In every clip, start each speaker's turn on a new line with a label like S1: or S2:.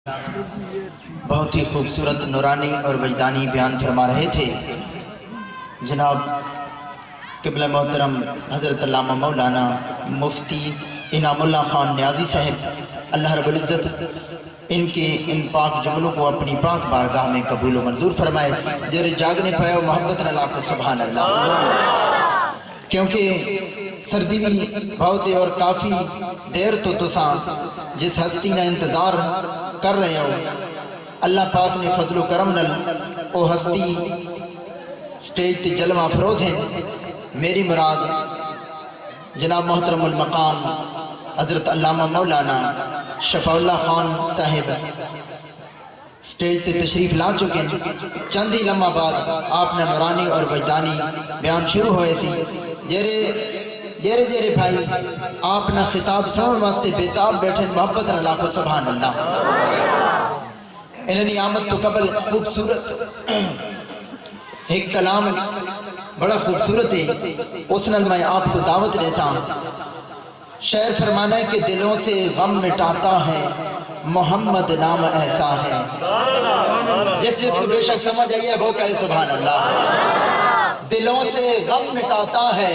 S1: بہت ہی خوبصورت نورانی اور وجدانی بیان فرما رہے تھے جناب قبلہ محترم حضرت علامہ مولانا مفتی انعام اللہ خان نیازی صاحب، اللہ رب العزت ان کے ان پاک جملوں کو اپنی پاک بارگاہ میں قبول و منظور فرمائے۔ دیر جاگنے پایا محبت اللہ کو سبحان اللہ، کیونکہ سردی بھی بہت اور کافی دیر تو تساں جس ہستی نہ انتظار کر رہے ہو، اللہ پاک نے فضل و کرم نل او ہستی سٹیج تے جلوہ افروز ہیں۔ میری مراد جناب محترم المقام حضرت علامہ مولانا شفاء اللہ خان صاحب سٹیج تے تشریف لا چکے ہیں۔ چند ہی لمحہ بعد آپ نے نورانی اور وجدانی بیان شروع ہوئے سی۔ جیرے بھائی آپ نہ خطاب سنن واسطے بیتاب بیٹھے محبت اللہ کو سبحان اللہ۔ انہوں نے آمد تو قبل خوبصورت ایک کلام بڑا خوبصورت ہے، اس نل میں آپ کو دعوت دیسا۔ شعر فرمانا ہے کہ دلوں سے غم مٹاتا ہے محمد نام ایسا ہے۔ جس کو بے شک سمجھ آئیے وہ کہے سبحان اللہ۔ دلوں سے غم مٹاتا ہے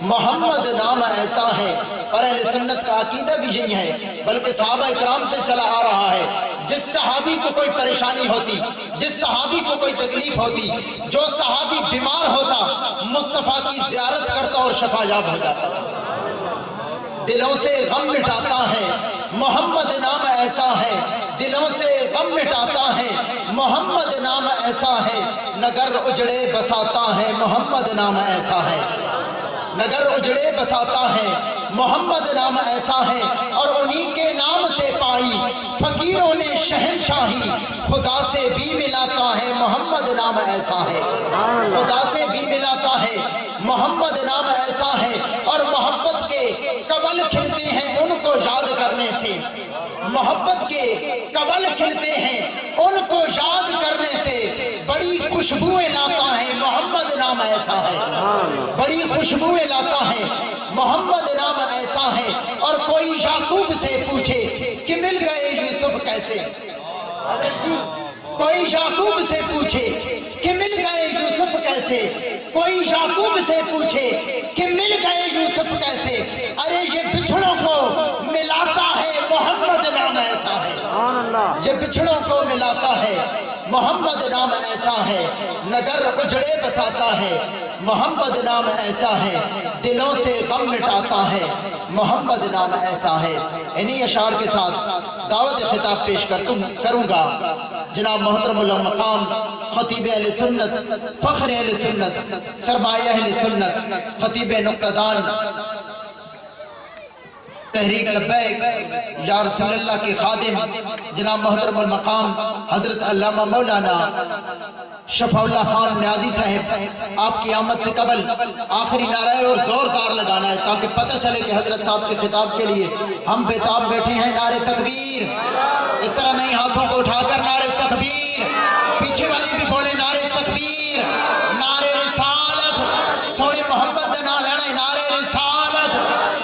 S1: محمد نام ایسا ہے، اور اہل سنت کا عقیدہ بھی یہی ہے، بلکہ صحابہ اکرام سے چلا آ رہا ہے۔ جس صحابی کو کوئی پریشانی ہوتی، جس صحابی کو کوئی تکلیف ہوتی، جو صحابی بیمار ہوتا، مصطفیٰ کی زیارت کرتا اور شفا یاب ہو جاتا۔ دلوں سے غم مٹاتا ہے محمد نام ایسا ہے، دلوں سے غم مٹاتا ہے محمد نام ایسا ہے، نگر اجڑے بساتا ہے محمد نام ایسا ہے، نگر اجڑے بساتا ہے محمد نام ایسا ہے، اور انہی کے نام سے پائی فقیروں نے شہنشاہی، خدا سے بھی ملاتا ہے محمد نام ایسا ہے، خدا سے بھی ملاتا ہے محمد نام ایسا ہے، اور محبت کے قبل کھلتے ہیں ان کو یاد کرنے سے، محبت کے قبل کھلتے ہیں ان کو یاد کرنے سے، بڑی خوشبوئیں لاتا ہے محمد نام ایسا ہے، بڑی خوشبوئیں لاتا ہے محمد نام ایسا ہے۔ اور کوئی یعقوب سے پوچھے کہ مل گئے یوسف کیسے، کوئی یعقوب سے پوچھے کہ مل گئے یوسف کیسے، کوئی یعقوب سے پوچھے کہ مل گئے یوسف کیسے، ارے یہ بچھڑوں کو ملاتا ہے محمد نام ایسا ہے، یہ بچھڑوں کو ملاتا ہے محمد نام ایسا ہے، نگر اجڑے بساتا ہے محمد نام ایسا ہے، دلوں سے غم مٹاتا ہے محمد نام ایسا ہے۔ انہی اشعار کے ساتھ دعوت خطاب پیش کروں گا جناب محترم المقام خطیب اہل سنت، فخر اہل سنت، سرمایہ اہل سنت، خطیب نقطہ دان تحریک لبیک یا رسول اللہ کے خادم جناب محترم المقام حضرت علامہ مولانا شفاء اللہ خان نیازی صاحب، آپ کی آمد سے قبل آخری نعرہ اور زوردار لگانا ہے تاکہ پتہ چلے کہ حضرت صاحب کے خطاب کے لیے ہم بیتاب بیٹھے ہیں۔ نعرہ تکبیر، اس طرح نہیں ہاتھوں کو اٹھا کر نعرہ تکبیر، پیچھے والی بھی بولے نعرہ تکبیر، نعرہ رسالت، سوڑی محمد دے نام لینا ہے، نعرہ رسالت،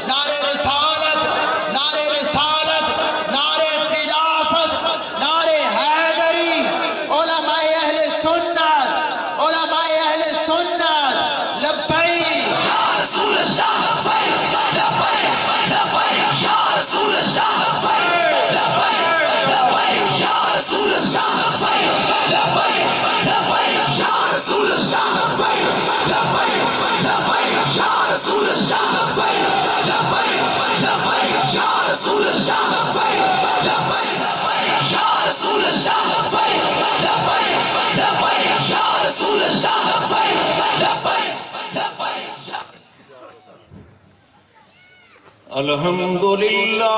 S1: نعرہ رسالت، نعرہ رسالت، نعرہ خلافت، نعرہ حیدری، علماء اہل سنت، علماء اہل سنت، لبیک یا رسول اللہ، لبیک لبیک یا رسول اللہ، لبیک لبیک یا رسول اللہ، لبیک لبیک یا رسول اللہ، لبیک لبیک یا رسول اللہ، لبیک لبیک یا رسول اللہ، لبیک لبیک یا رسول اللہ، لبیک لبیک یا رسول اللہ، لبیک لبیک یا
S2: الحمدللہ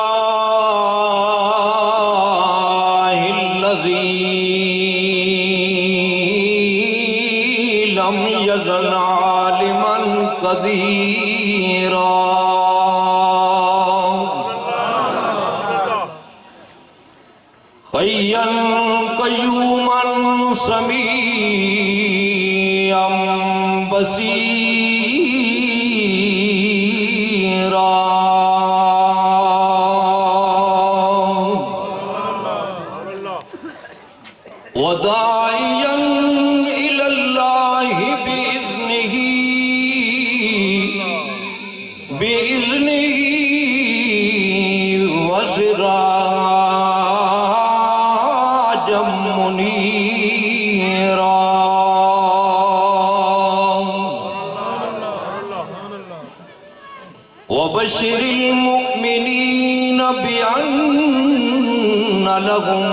S2: الذی لم یزل عالما قدیرا حیا قیوما سمیعا بصیرا وداعيا إلى الله بإذنه وسراجا منيرا وبشر المؤمنين بأن لهم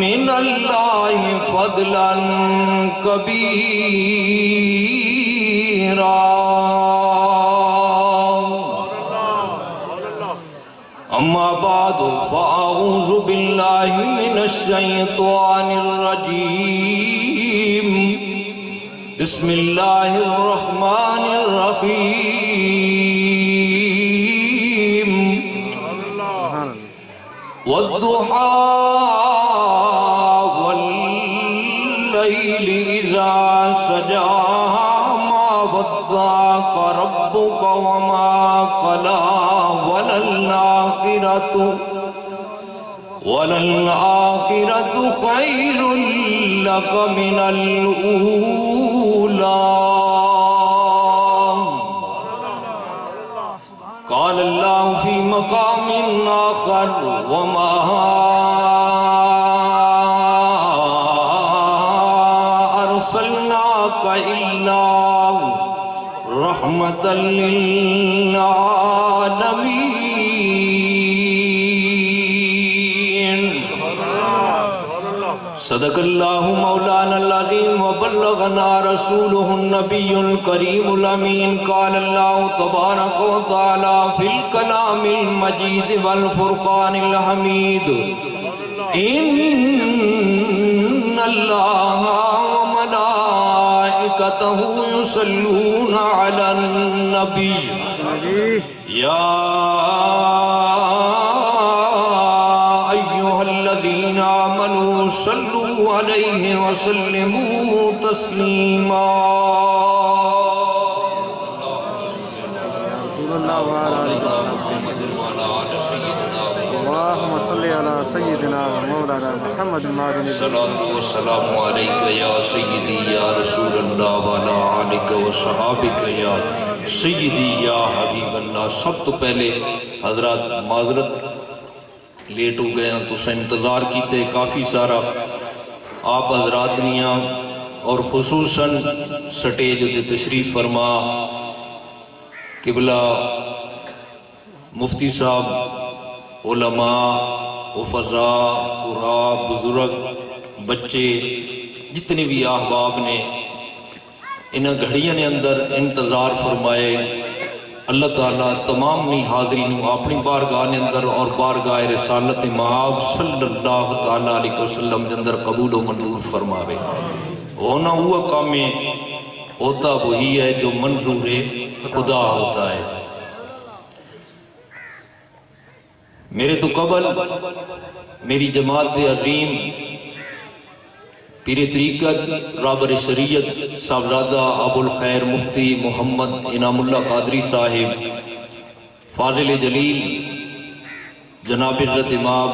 S2: من الله فضلا كبيرا أما بعد فأعوذ بالله من الشيطان الرجيم بسم الله الرحمن الرحيم والضحى والليل إذا سجى ما ودعك ربك وما قلى وللآخرة خير لك من الأولى قال الله في مقام آخر وما أرسلناك إلا رحمة للعالمين صدق اللہ مولانا العظیم وبلغنا رسوله النبی الکریم الامین قال اللہ تبارک و تعالی فی الکلام المجید والفرقان الحمید ان اللہ وملائکتہ یصلون علی النبی یا الذين آمنوا صلوا عليه وسلموا تسليما
S3: اللهم صل على سيدنا ومولانا محمد
S2: الصلاة والسلام عليك يا سيدي يا رسول الله وعلى آلك وصحابك يا سيدي يا حبيب الله. سب تو پہلے حضرات معذرت لیٹ ہو گئے ہیں تو سے انتظار کیتے کافی سارا آپ حضرات نیاں اور خصوصاً سٹیج ہوتے تشریف فرما قبلہ مفتی صاحب علماء حفظاء قراء بزرگ بچے جتنے بھی احباب نے انہاں گھڑیاں نے اندر انتظار فرمائے. اللہ تعالیٰ تمام نی حاضرین اپنی بارگاہ نے اندر اور بارگاہ رسالت مآب صلی اللہ تعالیٰ علیہ وسلم کے اندر قبول و منظور فرماوے. ہونا ہوا کام میں ہوتا وہی ہے جو منظور خدا ہوتا ہے. میرے تو قبل میری جماعت عظیم پیر طریقت رابر شریعت صاحبزادہ ابو الخیر مفتی محمد انعام اللہ قادری صاحب فاضل جلیل جناب حضرت امام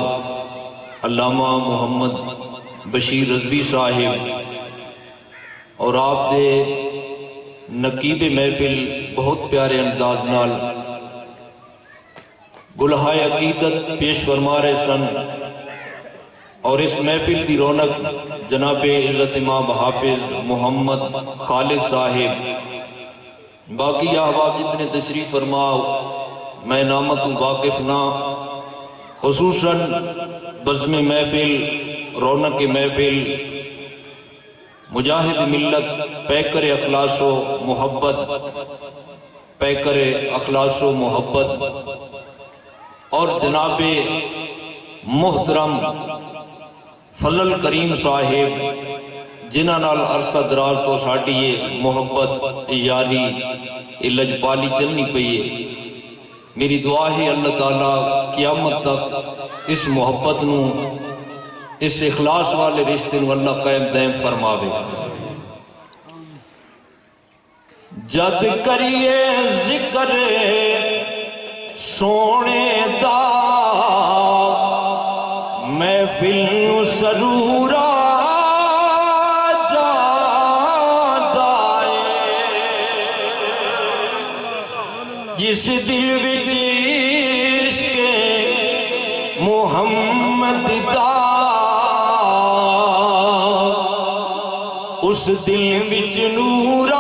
S2: علامہ محمد بشیر رضوی صاحب اور آپ دے نقیب محفل بہت پیارے انداز نال گلہائے عقیدت پیش فرما رہے سن اور اس محفل دی رونق جناب حضرت امام حافظ محمد خالد صاحب باقی احباب جتنے تشریف فرماؤ میں نامت واقف نہ خصوصاً بزم محفل رونق محفل مجاہد ملت پیکر اخلاص و محبت پیکر اخلاص و محبت اور جناب محترم فضل کریم صاحب جنہاں نال عرصہ دراز تو ساڑی یہ محبت یاری لجپالی چلنی پئیے. میری دعا ہے اللہ تعالیٰ قیامت تک اس محبت نو اس اخلاص والے رشتے نو اللہ قائم دائم فرماوے. جد کریے ذکر سونے دا محفل سرورا دل وچ عشق محمد دا اس دل وچ نور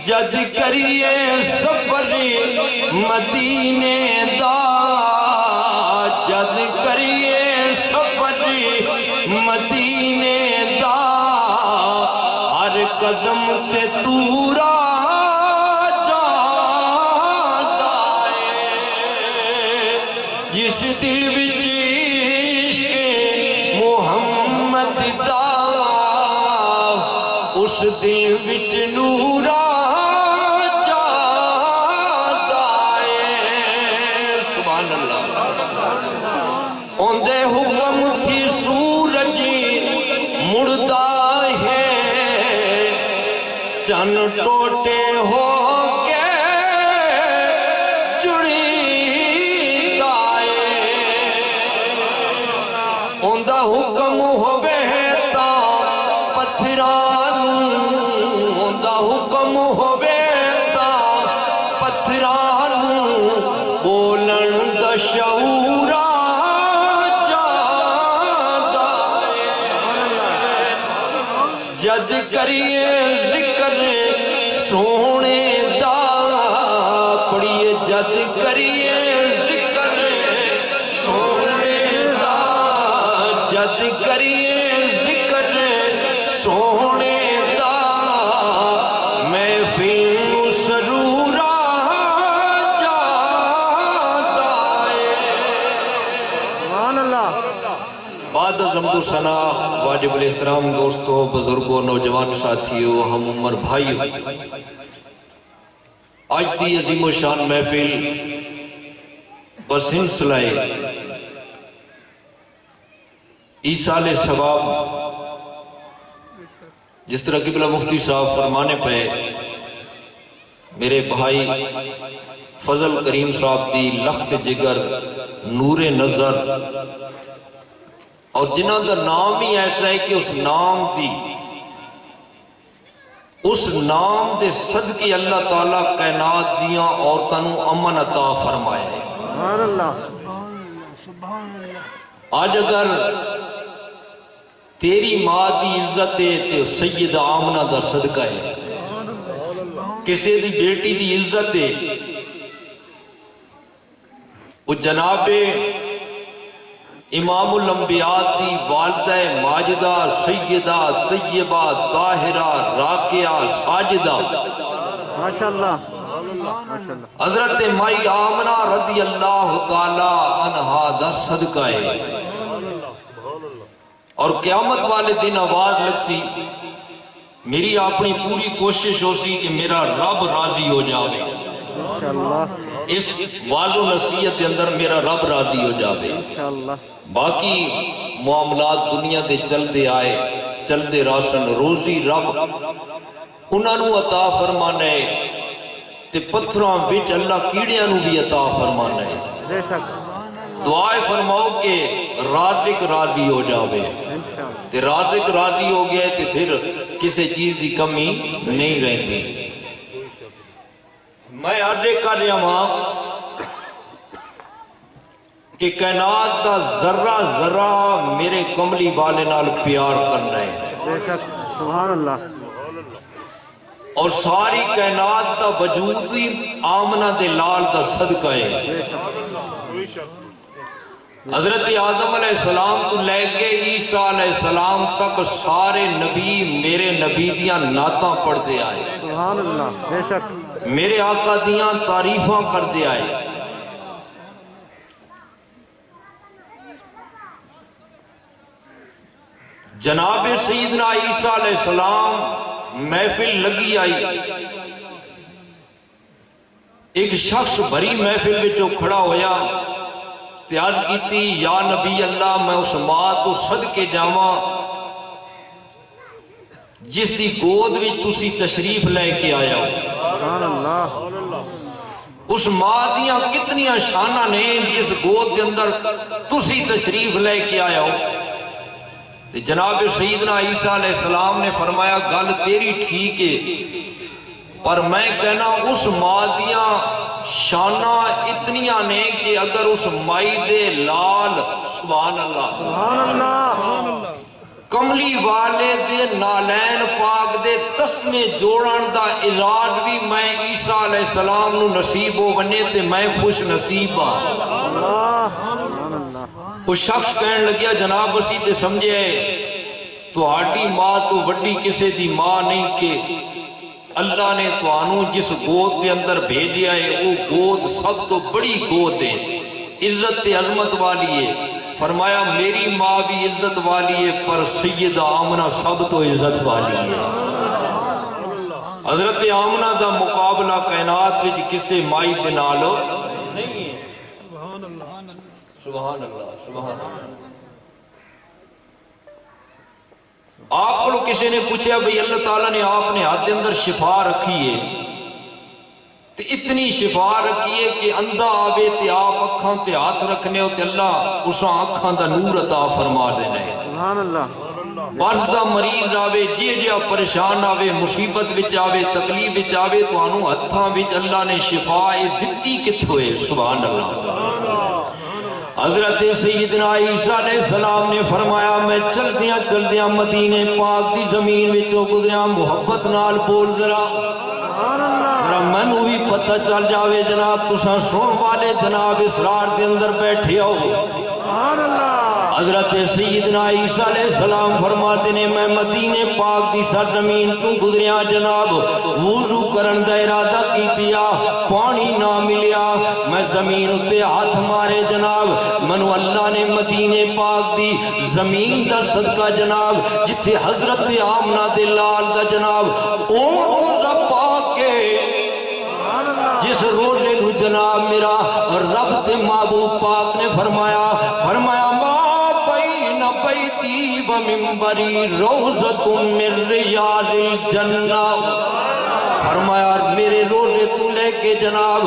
S2: جد کریے سفر مدینے دا جد کریے سفر مدینے دا ہر قدم تے تورا جاندا ہے جس دل وچ عشق محمد دا اس دل وچ نورا اندے حکم تھی سورج مڑدا ہے چن ٹوٹے ہو کے جڑی دائے اندہ حکم ہوئے تا پتھرانوں اندہ حکم ہوئے تا پتھرانوں بولن دا شعورا جد کریے ذکر سونے دا پڑھیے جد کریے ذکر سونے دا جد کریے ذکر سونے دا محفل سرورا جاتا ہے
S3: سبحان اللہ
S2: بعد از حمد و ثنا واجب الاحترام دوستوں بزرگوں نوجوان ساتھیوں ہم عمر بھائیوں آج دی عظیم و شان محفل بسلسلہ ایصال ثواب جس طرح قبلہ مفتی صاحب فرمانے پہ میرے بھائی فضل کریم صاحب دی لخت جگر نور نظر اور جنہاں دا نام ہی ایسا ہے کہ اس نام دے صدقے اللہ تعالیٰ کائنات دیاں عورتوں امن عطا فرمائے
S3: سبحان اللہ
S2: آج اگر تیری ماں دی عزت ہے تے سید آمنہ دا صدقہ ہے کسی دی بیٹی دی عزت ہے وہ جناب امام الانبیاء دی والدہ ماجدہ سیدہ طیبہ طاہرہ راکعہ ساجدہ
S3: ماشاءاللہ
S2: حضرت مائی آمنہ رضی اللہ تعالی عنہا دا صدقہ ہے اور قیامت والے دن آواز لگ سی میری اپنی پوری کوشش ہو سی کہ میرا رب راضی ہو جاوے
S3: انشاءاللہ
S2: اس والو نصیحت کے اندر میرا رب راضی ہو جاوے
S3: انشاءاللہ
S2: باقی معاملات دنیا دے چل دے آئے چل دے راشن روزی رب انہاں نو عطا فرمانا ہے تے پتھراں بچ اللہ کیڑیاں نو بھی عطا فرمانا ہے
S3: بے شک
S2: دعائے فرماؤ کہ رازق راضی ہو جاوے
S3: انشاءاللہ
S2: تے رازق راضی ہو گئے تے پھر کسی چیز دی کمی نہیں رہتی میں آدھے کر رہا ہوں کہ کائنات دا ذرہ ذرہ میرے کملی والے نال پیار کرنا ہے
S3: بے شک سبحان اللہ
S2: اور ساری کائنات دا وجود ہی آمنہ دے لال دا صدقہ ہے حضرت آدم علیہ السلام تو لے کے عیسیٰ علیہ السلام تک سارے نبی میرے نبی دیاں نعتاں پڑھ دے آئے
S3: سبحان اللہ بے شک
S2: میرے آقا دیاں تعریفاں کر دے آئے جناب سیدنا عیسیٰ علیہ السلام محفل لگی آئی ایک شخص بھری محفل میں جو کھڑا ہویا تے عرض کیتی یا نبی اللہ میں اس ماں تو صدقے جاواں جس دی گود وچ تسی تشریف لے کے آیا ہو.
S3: سبحان اللہ.
S2: اس ماں دیاں کتنیاں شانہ نے جس گود دے اندر تسی تشریف لے کے آیا ہو. تے جناب سیدنا عیسیٰ علیہ السلام نے فرمایا گل تیری ٹھیک ہے پر میں کہنا اس ماں دیاں شانہ اتنیاں نے کہ اگر اس مائی دے لال سبحان اللہ
S3: سبحان اللہ.
S2: کملی والے دے نالین پاک دے تسمے جوڑن دا علاج بھی میں عیسیٰ علیہ السلام نو نصیب ہو بنے تے میں خوش نصیب ہاں.
S3: اللہ. سبحان اللہ.
S2: وہ شخص کہنے لگیا جناب اسی تے سمجھے تو ہاڑی ماں تو وڈی کسے دی ماں نہیں کہ اللہ نے تو آنو جس گود دے اندر بھیجیا ہے وہ گود سب تو بڑی گود ہے عزت عظمت والی ہے. فرمایا میری ماں بھی عزت والی ہے پر سیدہ آمنہ سب تو عزت والی ہے. حضرت آمنہ دا مقابلہ کائنات وچ کسے مائی دے نالو نہیں ہے. سبحان اللہ سبحان اللہ. آپ کو کسی نے پوچھا بھئی اللہ تعالیٰ نے آپ نے ہاتھ دے اندر شفا رکھی ہے تے اتنی شفا رکھی ہے کہ اندھا آوے تے آپ اکھاں تے ہاتھ رکھنے ہو تے اللہ اساں اکھاں دا نور عطا فرما دینا ہے.
S3: سبحان اللہ.
S2: برز دا مریض آوے جیا پریشان آوے مصیبت وچ آوے تکلیف وچ آوے تو آنو ہتھاں وچ اللہ نے شفا دتی کتھوں ہے. سبحان اللہ. حضرت سیدنا عیسیٰ علیہ السلام نے فرمایا میں چل دیاں مدینے پاک دی زمین وچوں گزریاں محبت نال بول ذرا مینوں بھی پتہ چل جاوے جناب تساں سن والے جناب اسرار دے اندر بیٹھے ہو.
S3: سبحان اللہ.
S2: حضرت سیدنا عیسیٰ علیہ السلام فرماتے نے میں مدینے پاک دی سرزمین تو گزریاں جناب وضو کرن دا ارادہ کیتیا پانی نہ ملیا میں زمین اتے ہاتھ مارے جناب منو اللہ نے مدینے پاک دی زمین دا صدقہ جناب جتھے حضرت آمنہ دے لال دا جناب او رب پاک کے جس روزے نو جناب میرا رب تے محبوب پاک نے فرمایا بیتی و منبری روزت من ریاض الجنہ. فرمایا میرے روزے تو لے کے جناب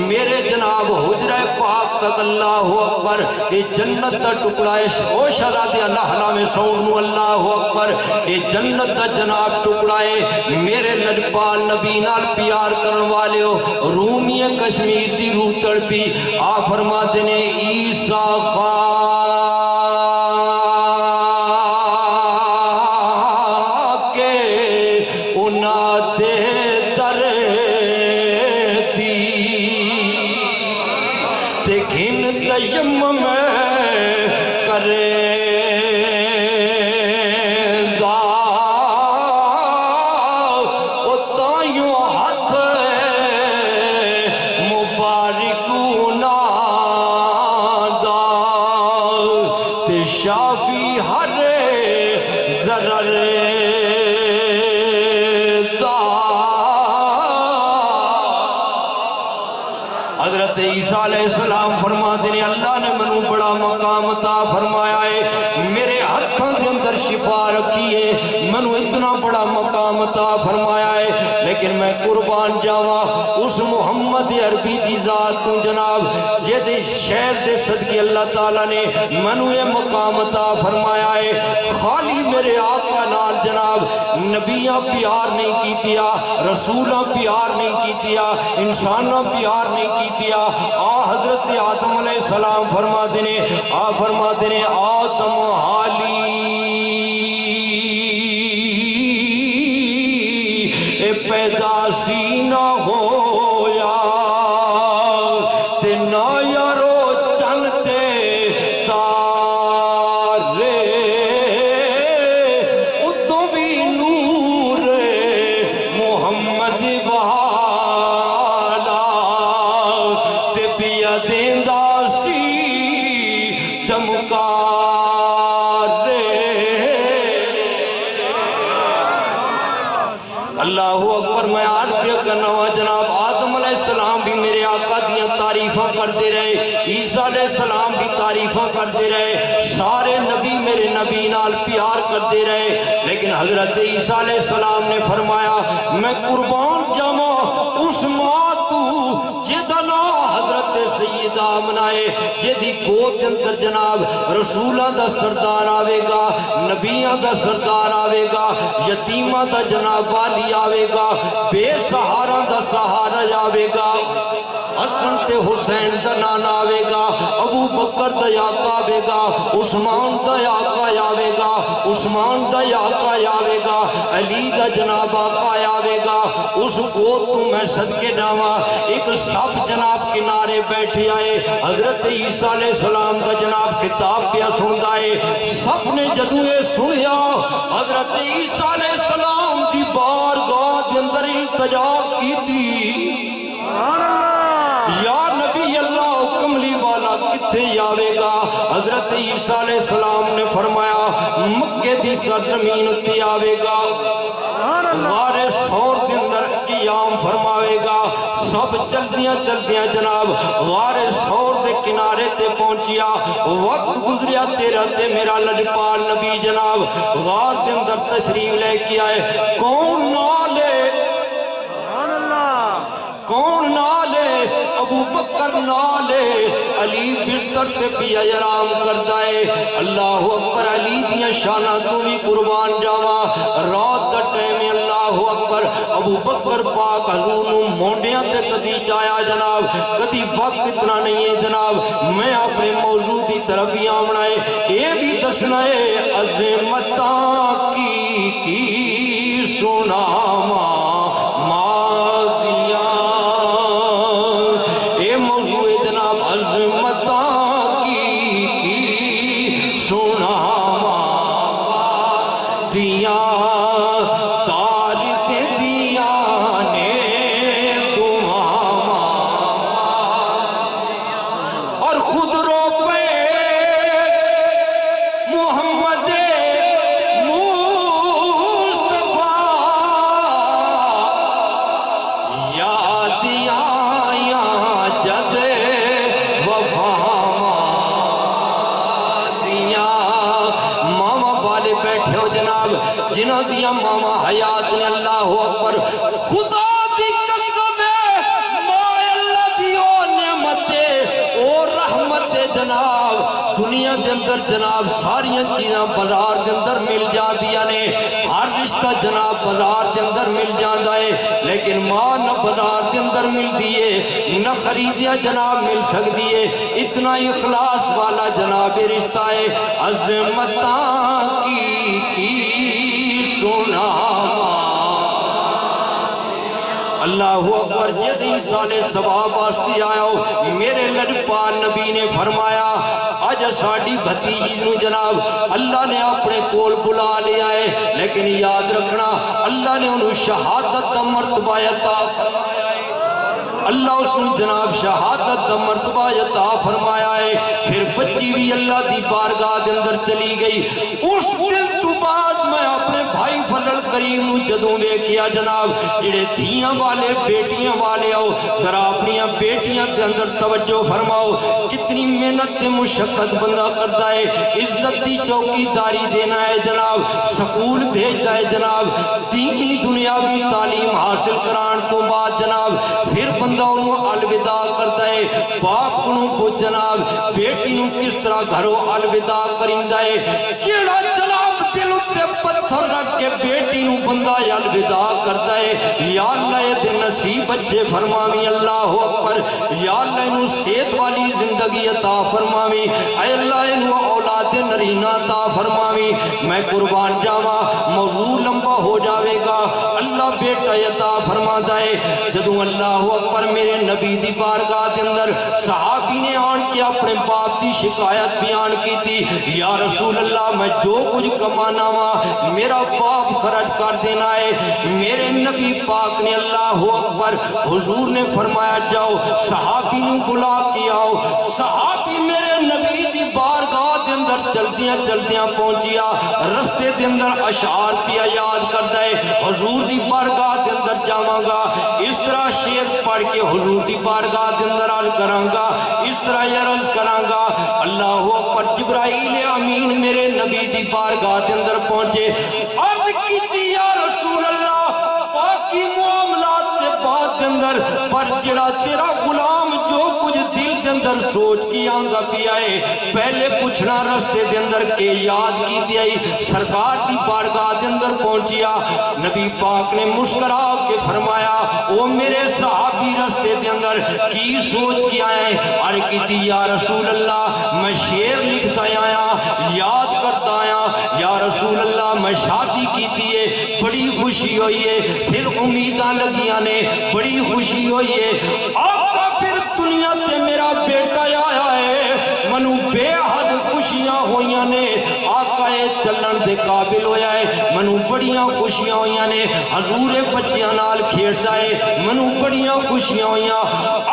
S2: میرے جناب حجرہ پاک تک اللہ اکبر یہ جنت دا ٹکڑا ہے. او شہزادے اللہ میں سونو اللہ اکبر یہ جنت دا جناب ٹکڑا ہے. میرے لجپال نبی نال پیار کرن والے ہو رومی کشمیر دی روح تڑپی آپ فرماتے نے عیسیٰ حضرت عیسیٰ علیہ السلام فرماتے ہیں اللہ نے منو بڑا مقام عطا فرمایا ہے میرے ہاتھوں کے اندر شفا رکھی ہے منو اتنا بڑا مقام عطا فرمایا ہے لیکن میں قربان جاواں اس محمد عربی دی ذات تو جناب جہدے شہر دے صدقے اللہ تعالیٰ نے منو یہ مقام عطا فرمایا ہے. خالی میرے آقا نال جناب نبیاں پیار نہیں کیتیا رسولاں پیار نہیں کیتیا انساناں پیار نہیں کیتیا. حضرت آدم علیہ السلام فرماتے ہیں آدم حالی پیدا سی نہ ہویا تے نہ یارو چنتے تارے اتوں بھی نور محمد والا تے پیا دیندا سی چمکا اللہ اکبر میں آج پہ کرنا ہوا جناب آدم علیہ السلام بھی میرے آقا دیاں تعریفاں کرتے رہے عیسیٰ علیہ السلام بھی تعریفاں کرتے رہے سارے نبی میرے نبی نال پیار کرتے رہے لیکن حضرت عیسیٰ علیہ السلام نے فرمایا میں قربان جاواں اس ماں تو جیدہ نا حضرت سیدہ منائے جیدی گود اندر جناب رسولہ دا سردار آوے گا نبیہ دا سردار آوے گا یتیمہ دا جناب والی آوے گا بے سہارا دا سہارا آوے گا حسن تے حسین دا نانا آوے گا ابو بکر دا آقا آوے گا عثمان دا آقا آوے گا عثمان دا آقا آوے گا علی دا جناب آقا آوے گا اس گود تو میں صدقے ڈاواں ایک سب جناب کنارے بیٹھے آئے حضرت عیسیٰ علیہ السلام دا جناب کتاب پیا سن دائے سب نے جدو یہ سنیا حضرت عیسیٰ علیہ السلام دی بارگاہ دے اندر التجا کی تھی یا نبی اللہ کملی والا کتھے آوے گا حضرت عیسیٰ علیہ السلام نے فرمایا مکہ دی سرزمین تے آوے گا غار سور دے اندر قیام فرماوے گا سب چلدیاں جناب غار سور دے کنارے تے پہنچیا وقت گزریا تیرا تے میرا لجپال نبی جناب غار دے اندر تشریف لے کے آئے کون نہ لے کون نہ لے ابو بکر نہ لے علی بستر تے پیا آرام کردائے اللہ اکبر علی دیاں شانہ تو بھی قربان جاواں رات دا ٹائم اللہ اکبر ابو بکر پاک حضور نو مونڈیاں تے کدی چایا جناب کدی وقت اتنا نہیں ہے جناب میں اپنے موضوع دی طرف ہی آمنا ہے یہ بھی دسنا ہے عظمتاں کی سناواں جنہوں دیا ماما حیات نے اللہ اکبر خدا دی قسم ہے ماں اللہ دیو نعمت اور رحمت جناب دنیا دے اندر جناب ساریاں چیزاں بازار دے اندر مل جا دیا نے ہر رشتہ جناب بازار دے اندر مل جاندہ ہے لیکن ماں نہ بازار دے اندر مل دیئے نہ خریدیا جناب مل سک دیئے اتنا اخلاص والا جناب رشتہ ہے عظمتاں کی سناواں اللہ اکبر جد عیسیٰ علیہ ثواب واسطے آیا ہو میرے لجپال نبی نے فرمایا آج ساڑی بھتیجی نو جناب اللہ نے اپنے کول بلا لیا ہے لیکن یاد رکھنا اللہ نے انہوں شہادت دا مرتبہ عطا فرمایا ہے اللہ اس نے جناب شہادت دا مرتبہ عطا فرمایا ہے پھر بچی بھی اللہ دی بارگاہ دے اندر چلی گئی اس دن تو بعد میں اپنے بھائی فضل کریم نو جدوں بے کیا جناب جڑے دھیاں والے بیٹیاں والے ہو ذرا اپنی بیٹیاں دے اندر توجہ فرماؤ کتنی محنت تے مشقت بندہ کرتا ہے عزت دی چوکی داری دینا ہے جناب سکول بھیجتا ہے جناب دینی دنیاوی تعلیم حاصل کران تو بعد جناب پھر بندہ انہوں الوداع کرتا ہے باپ کنوں کو جناب بیٹی نوں کس طرح گھروں الوداع کریندہ ہے کیڑا جناب دلوں تے پتھر رکھ کے بیٹی نوں بندہ الوداع کرتا ہے یا اللہ یہ دن نصیب بچے فرماوی اللہ اکبر یا اللہ انہوں صحت والی زندگی عطا فرماوی اے اللہ انہوں اولاد نرینہ عطا فرماوی میں قربان جاواں موضوع لمبا ہو جاوے گا اللہ بیٹا عطا فرما دائے جدوں اللہ اکبر میرے نبی دی بارگاہ دے اندر صحابی نے آن کے اپنے باپ دی شکایت بیان کی تھی یا رسول اللہ میں جو کچھ کمانا ہوا میرا باپ خرچ کر دینا ہے میرے نبی پاک نے اللہ اکبر حضور نے فرمایا جاؤ صحابی نے بلا کے آؤ صحابی میرے نبی دی بارگاہ دے اندر چلدیاں پہنچیا رستے دے اندر اشعار پیا یاد کرتا ہے حضور دی بارگاہ کراں اس طرح شیر پڑھ کے حضور دی بارگاہ دے اندر عرض کراں گا اس طرح عرض کراں گا اللہ اکبر جبرائیل امین میرے نبی دی بارگاہ دے اندر پہنچے عرض کیتی یا رسول اللہ باقی معاملات دے بعد دے اندر پر جڑا تیرا غلام جو کچھ دل دے اندر سوچ کی آندا پیا ہے پہلے پوچھنا رستے دے اندر کہ یاد کی دیائی سرکار دی بارگاہ دے اندر پہنچیا نبی پاک نے مسکرا کے فرمایا او میرے صحابی رستے دے اندر کی سوچ کی آئے اور کہتی یا رسول اللہ میں شیر لکھتا آیا یاد کرتا آیا یا رسول اللہ میں شادی کی دیئے بڑی خوشی ہوئی ہے پھر امیداں لگیاں نے بڑی خوشی ہوئی ہے آقا پھر دنیا تے میرا بیٹا آیا ہے منو بے حد خوشیاں ہویاں نے آقا چلن دے قابل ہویا ہے منو بڑیاں خوشیاں ہویاں نے حضور بچیاں نال کھیڑدا ہے منو بڑیاں خوشیاں ہویاں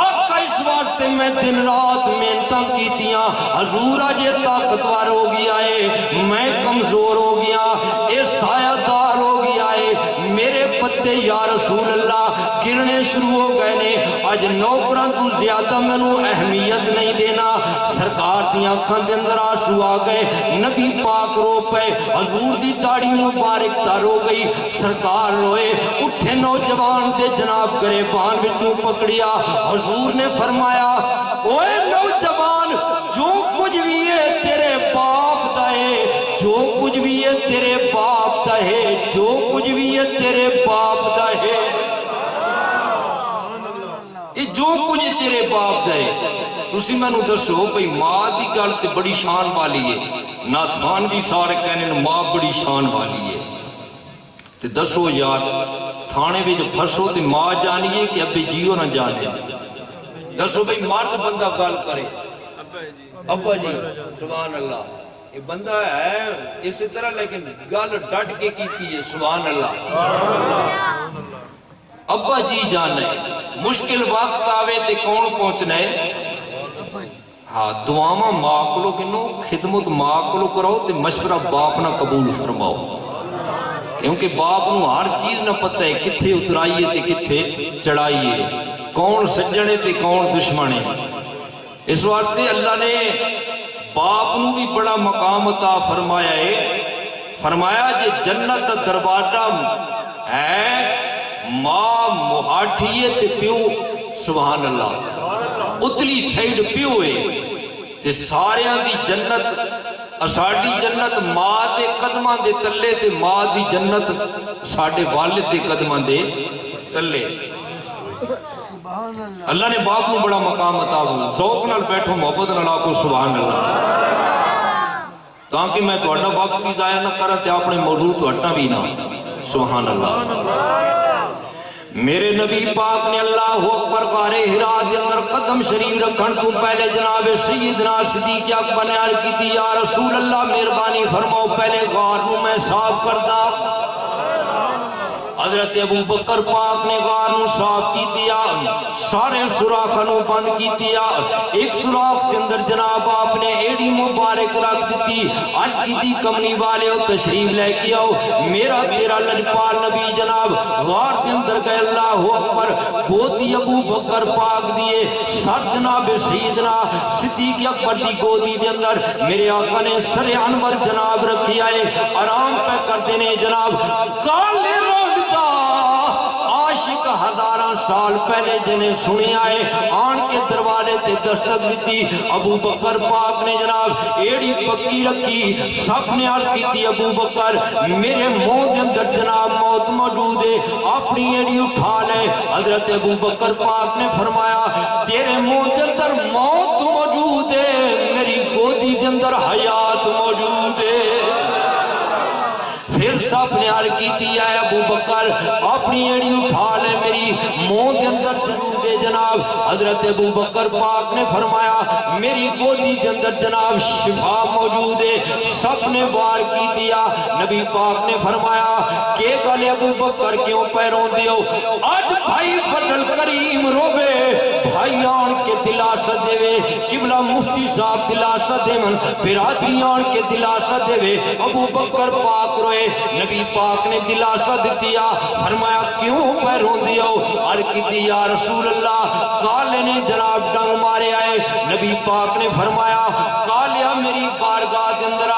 S2: آقا اس واسطے میں دن رات محنتاں کیتیاں حضور اج طاقتور ہو گیا ہے میں کمزور ہو گیا اے سایہ دار ہو گیا ہے میرے پتے یا رسول اللہ گرنے شروع ہو گئے نے اج نوکراں تو زیادہ مینوں اہمیت نہیں دینا سرکار دی آنکھاں دے اندر آنسو آ گئے نبی پاک رو پے حضور دی داڑھی مبارک تار ہو گئی سرکار روئے اٹھے نوجوان دے جناب گریبان وچوں پکڑیا حضور نے فرمایا اوے نوجوان جو کچھ بھی ہے تیرے باپ دا ہے جو کچھ بھی ہے تیرے باپ دا ہے جو کچھ بھی ہے تیرے باپ دا ہے یہ جو کچھ تیرے باپ دے تسی میں نو دسو بھئی ماں دی گل تے بڑی شان والی ہے ناتھان بھی سارے کہنے ماں بڑی شان والی ہے تے دسو یار تھانے بھی جو پھسو تے ماں جانیے کہ ابے جیو نہ جانے دسو بھئی مرد بندہ گل کرے ابا جی سبحان اللہ یہ بندہ ہے اسی طرح لیکن گل ڈٹ کے کیتی ہے سبحان اللہ ابا جی جانا ہے مشکل وقت آوے تے کون پہنچنا ہے ہاں دعاواں ماں کو کنو خدمت ماں کو کرو تے مشورہ باپ نہ قبول فرماؤ کیونکہ باپ نو ہر چیز نہ پتہ ہے کتھے اترائیے تے کتھے چڑھائیے کون سجنے تے کون دشمنے اس واسطے اللہ نے باپ نو بھی بڑا مقام عطا فرمایا ہے فرمایا جے جنت دا دروازہ ہے ماں مہاٹھیے تے پیو سبحان اللہ اتلی سائیڈ پیو ہے تے ساریاں دی جنت اساڑی جنت ماں دے قدماں دے تلے تے ماں دی جنت ساڑے والد دے قدماں دے تلے اللہ نے باپ نو بڑا مقام عطا ہوں ذوق نال بیٹھو محبت نال آکو سبحان اللہ تاکہ میں تو اٹھا وقت بھی ضائع نہ کرا تے اپنے موضوع تو اٹھا بھی نہ سبحان اللہ میرے نبی پاک نے اللہ اکبر غار حرا دے اندر قدم شریف رکھن تو پہلے جناب سیدنا صدیق اکبر نے عرض کی یا رسول اللہ مہربانی فرماؤ پہلے غار نو میں صاف کردا حضرت ابو بکر پاک نے غار نو صاف کی دیا سارے سوراخوں بند کی دیا ایک سوراخ کے اندر جناب آپ نے ایڑی مبارک رکھ دیتی آج کی دی کمنی والے ہو تشریف لے کے آؤ میرا تیرا لجپال نبی جناب غار کے اندر گئے اللہ اکبر گودی ابو بکر پاک دیے سر جناب سیدنا صدیق اکبر دی گودی دے اندر میرے آقا نے سر انور جناب رکھی آئے آرام پہ کر دینے جناب کالے عاشق ہزاراں سال پہلے جنہیں سنی آئے آن کے دروازے تے دستک دیتی ابو بکر پاک نے جناب ایڑی پکی رکھی سب نے عرض کی تھی ابو بکر میرے منہ دے اندر جناب موت موجود ہے اپنی ایڑی اٹھا لے حضرت ابو بکر پاک نے فرمایا تیرے منہ دے اندر موت موجود ہے میری گودی دے اندر حیات موجود ہے پھر سب نے عرض کی ہے ابو بکر اپنی ایڑی اٹھا لے میری منہ دے اندر ضرور جناب حضرت ابو بکر پاک نے فرمایا میری گودی کے اندر جناب شفا موجود ہے. سب نے وار کی دیا. نبی پاک نے فرمایا کہ گلے ابو بکر کیوں پیروں دیو؟ آج بھائی فضل کریم روبے بھائی آن کے دلاسہ دے وے. قبلہ مفتی صاحب دلاسہ دے من برادری آن کے دلاسہ دے وے. ابو بکر پاک روئے. نبی پاک نے دلاسہ دیا. فرمایا کیوں پیروں دیو؟ عرض کی یا رسول اللہ کالے نے جناب ڈنگ مارے آئے. نبی پاک نے فرمایا کالیا میری بارگاہ کے اندر آ.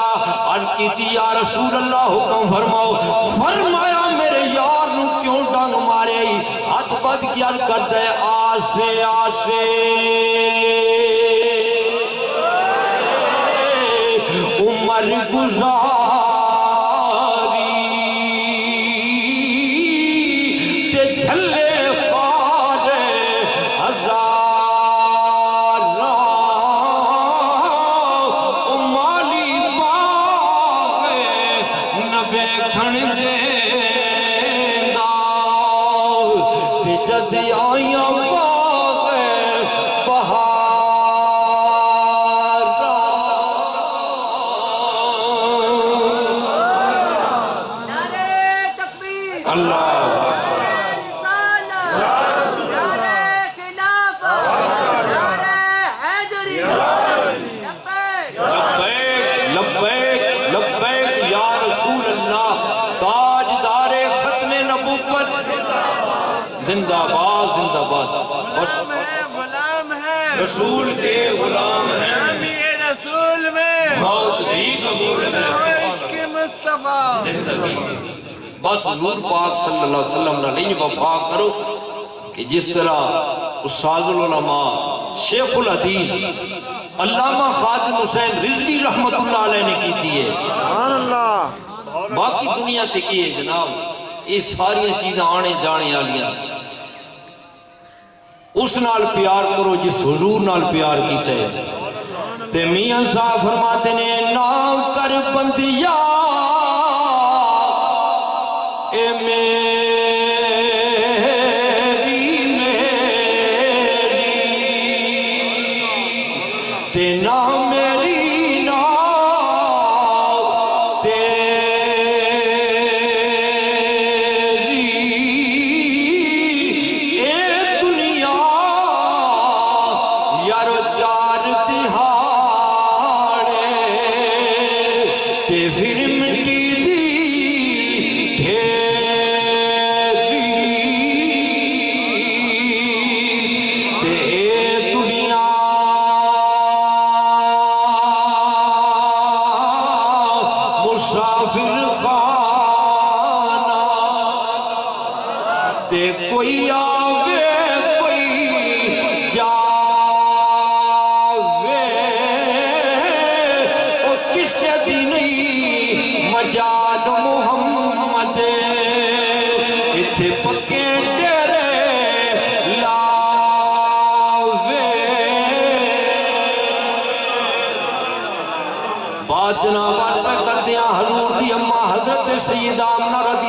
S2: عرض کی یا رسول اللہ حکم فرماؤ. فرمایا میرے یار نو کیوں ڈنگ مارے آئی؟ ہاتھ بد گیال کر دے آسے آسے عمر گزاری تے جھلے خار ہزارہ مالی باغ نبے کھن دیندہ تے جد آئیاں باغ بہارہ. زندہ باد زندہ باد.
S3: غلام ہے
S2: رسول کے غلام ہیں
S3: امیر رسول میں
S2: موت بھی قبول ہے.
S3: عشق مصطفیٰ
S2: زندگی بس حضور پاک صلی اللہ علیہ وسلم نے نہیں وفا کرو کہ جس طرح استاد العلماء شیخ الحدیث علامہ خادم حسین رضوی رحمت اللہ علیہ نے کی تھی ہے.
S3: سبحان اللہ.
S2: باقی دنیا تے کی ہے جناب یہ ساری چیزیں آنے جانے آلیاں. اس نال پیار کرو جس حضور نال پیار کیتے ہیں. تے میاں صاحب فرماتے نے نام کر بندیا اے میری تے نام میری نام تیری اے دنیا یارو چار دہاڑے تے پھر مٹی دی ڈھیری تے اے دنیا مسافر خانہ تے کوئی آوے کوئی جاوے او کسے دی نہیں مجاد محمد اتھے پکے ڈیرے لاوے. بات جناب آج میں کر دیا حضور دی اماں حضرت سیدہ آمنہ رضی